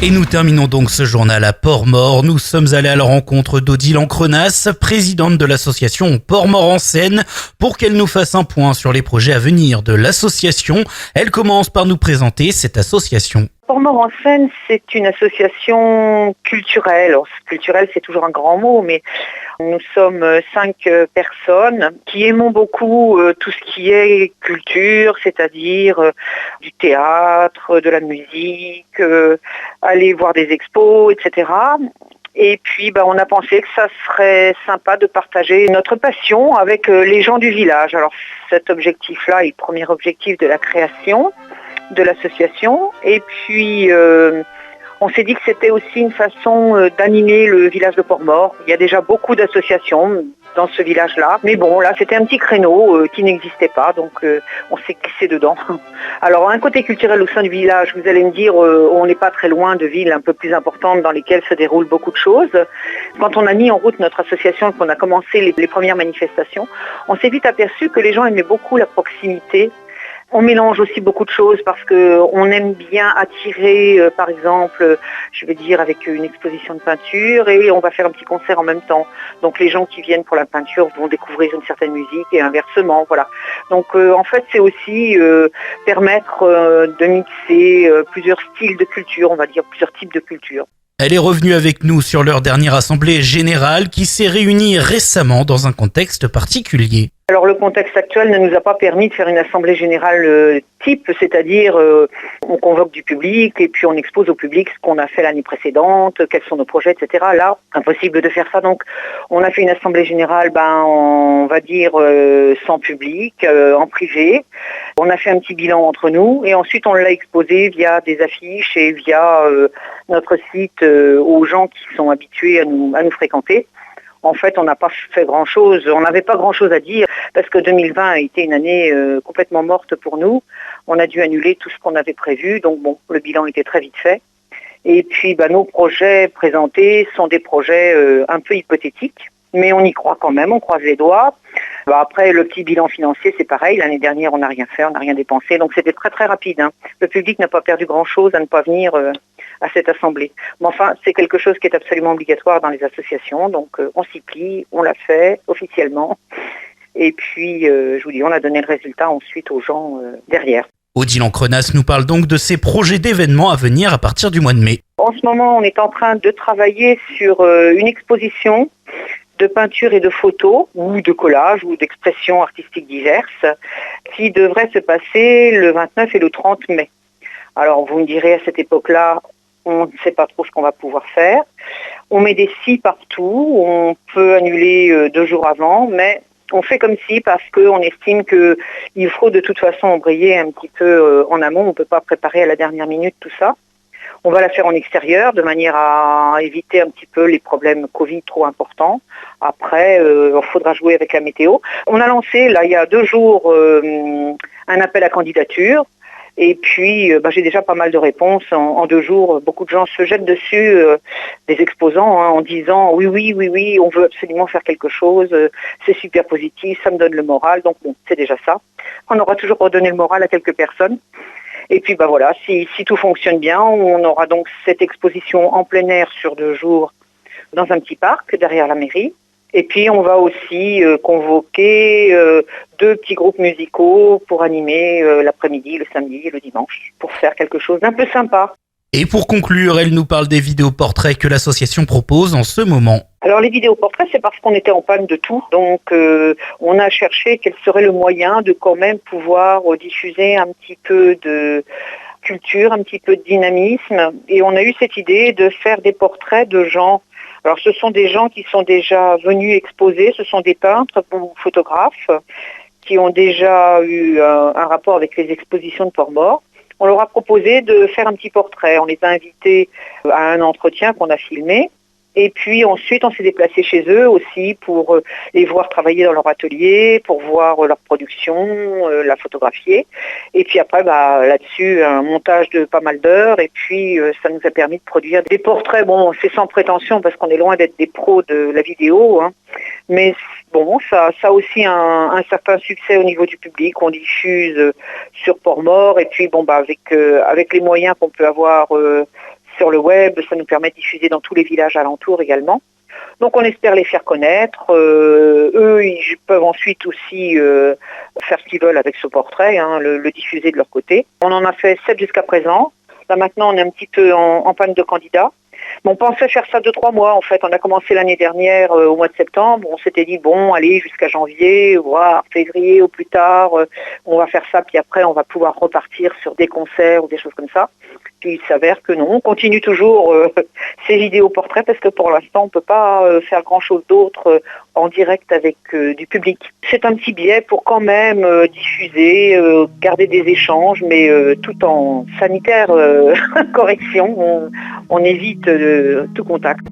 Et nous terminons donc ce journal à Port-Mort. Nous sommes allés à la rencontre d'Odile Ancrenas, présidente de l'association Port-Mort en Seine, pour qu'elle nous fasse un point sur les projets à venir de l'association. Elle commence par nous présenter cette association. Port-Mort en Seine, c'est une association culturelle. Alors, culturelle, c'est toujours un grand mot, mais nous sommes 5 personnes qui aimons beaucoup tout ce qui est culture, c'est-à-dire du théâtre, de la musique, aller voir des expos, etc. Et puis on a pensé que ça serait sympa de partager notre passion avec les gens du village. Alors cet objectif-là est le premier objectif de la création de l'association. Et puis on s'est dit que c'était aussi une façon d'animer le village de Port-Mort. Il y a déjà beaucoup d'associations dans ce village-là. Mais bon, là, c'était un petit créneau qui n'existait pas, donc on s'est glissé dedans. Alors, un côté culturel au sein du village, vous allez me dire, on n'est pas très loin de villes un peu plus importantes dans lesquelles se déroulent beaucoup de choses. Quand on a mis en route notre association, qu'on a commencé les premières manifestations, on s'est vite aperçu que les gens aimaient beaucoup la proximité. On mélange aussi beaucoup de choses parce qu'on aime bien attirer, par exemple, je vais dire avec une exposition de peinture, et on va faire un petit concert en même temps. Donc les gens qui viennent pour la peinture vont découvrir une certaine musique et inversement, voilà. Donc en fait c'est aussi permettre de mixer plusieurs styles de culture, on va dire plusieurs types de culture. Elle est revenue avec nous sur leur dernière assemblée générale qui s'est réunie récemment dans un contexte particulier. Alors le contexte actuel ne nous a pas permis de faire une assemblée générale type, c'est-à-dire on convoque du public et puis on expose au public ce qu'on a fait l'année précédente, quels sont nos projets, etc. Là, impossible de faire ça. Donc on a fait une assemblée générale, on va dire sans public, en privé. On a fait un petit bilan entre nous et ensuite on l'a exposé via des affiches et via notre site aux gens qui sont habitués à nous fréquenter. En fait, on n'a pas fait grand-chose, on n'avait pas grand-chose à dire parce que 2020 a été une année complètement morte pour nous. On a dû annuler tout ce qu'on avait prévu, donc bon, le bilan était très vite fait. Et puis nos projets présentés sont des projets un peu hypothétiques, mais on y croit quand même, on croise les doigts. Après, le petit bilan financier, c'est pareil. L'année dernière, on n'a rien fait, on n'a rien dépensé, donc c'était très très rapide. Le public n'a pas perdu grand-chose à ne pas venir à cette assemblée. Mais enfin, c'est quelque chose qui est absolument obligatoire dans les associations, donc on s'y plie, on l'a fait officiellement. Et puis, je vous dis, on a donné le résultat ensuite aux gens derrière. Odile Ancrenas nous parle donc de ses projets d'événements à venir à partir du mois de mai. En ce moment, on est en train de travailler sur une exposition de peinture et de photos, ou de collage, ou d'expressions artistiques diverses, qui devrait se passer le 29 et le 30 mai. Alors, vous me direz, à cette époque-là, on ne sait pas trop ce qu'on va pouvoir faire. On met des si partout, on peut annuler 2 jours avant, mais on fait comme si parce qu'on estime qu'il faut de toute façon embrayer un petit peu en amont. On ne peut pas préparer à la dernière minute tout ça. On va la faire en extérieur de manière à éviter un petit peu les problèmes Covid trop importants. Après, il faudra jouer avec la météo. On a lancé, là, il y a 2 jours, un appel à candidature. Et puis, j'ai déjà pas mal de réponses. En 2 jours, beaucoup de gens se jettent dessus, des exposants, en disant oui, on veut absolument faire quelque chose, c'est super positif, ça me donne le moral. Donc bon, c'est déjà ça. On aura toujours redonné le moral à quelques personnes. Et puis voilà, si tout fonctionne bien, on aura donc cette exposition en plein air sur 2 jours dans un petit parc derrière la mairie. Et puis on va aussi convoquer 2 petits groupes musicaux pour animer l'après-midi, le samedi et le dimanche, pour faire quelque chose d'un peu sympa. Et pour conclure, elle nous parle des vidéoportraits que l'association propose en ce moment. Alors les vidéoportraits, c'est parce qu'on était en panne de tout. Donc on a cherché quel serait le moyen de quand même pouvoir diffuser un petit peu de culture, un petit peu de dynamisme. Et on a eu cette idée de faire des portraits de gens. Alors ce sont des gens qui sont déjà venus exposer, ce sont des peintres ou photographes qui ont déjà eu un rapport avec les expositions de Port-Mort. On leur a proposé de faire un petit portrait. On les a invités à un entretien qu'on a filmé. Et puis ensuite, on s'est déplacé chez eux aussi pour les voir travailler dans leur atelier, pour voir leur production, la photographier. Et puis après, là-dessus, un montage de pas mal d'heures. Et puis, ça nous a permis de produire des portraits. Bon, c'est sans prétention parce qu'on est loin d'être des pros de la vidéo. Mais bon, ça a aussi un certain succès au niveau du public. On diffuse sur Port-Mort. Et puis, avec les moyens qu'on peut avoir, sur le web, ça nous permet de diffuser dans tous les villages alentours également. Donc on espère les faire connaître. Eux, ils peuvent ensuite aussi faire ce qu'ils veulent avec ce portrait, le diffuser de leur côté. On en a fait 7 jusqu'à présent. Là maintenant, on est un petit peu en panne de candidats. Mais on pensait faire ça 2-3 mois en fait. On a commencé l'année dernière au mois de septembre. On s'était dit bon, allez jusqu'à janvier, voire février au plus tard, on va faire ça. Puis après, on va pouvoir repartir sur des concerts ou des choses comme ça. Puis il s'avère que non, on continue toujours ces vidéos portraits parce que pour l'instant, on ne peut pas faire grand-chose d'autre en direct avec du public. C'est un petit biais pour quand même diffuser, garder des échanges, mais tout en sanitaire correction. On évite tout contact.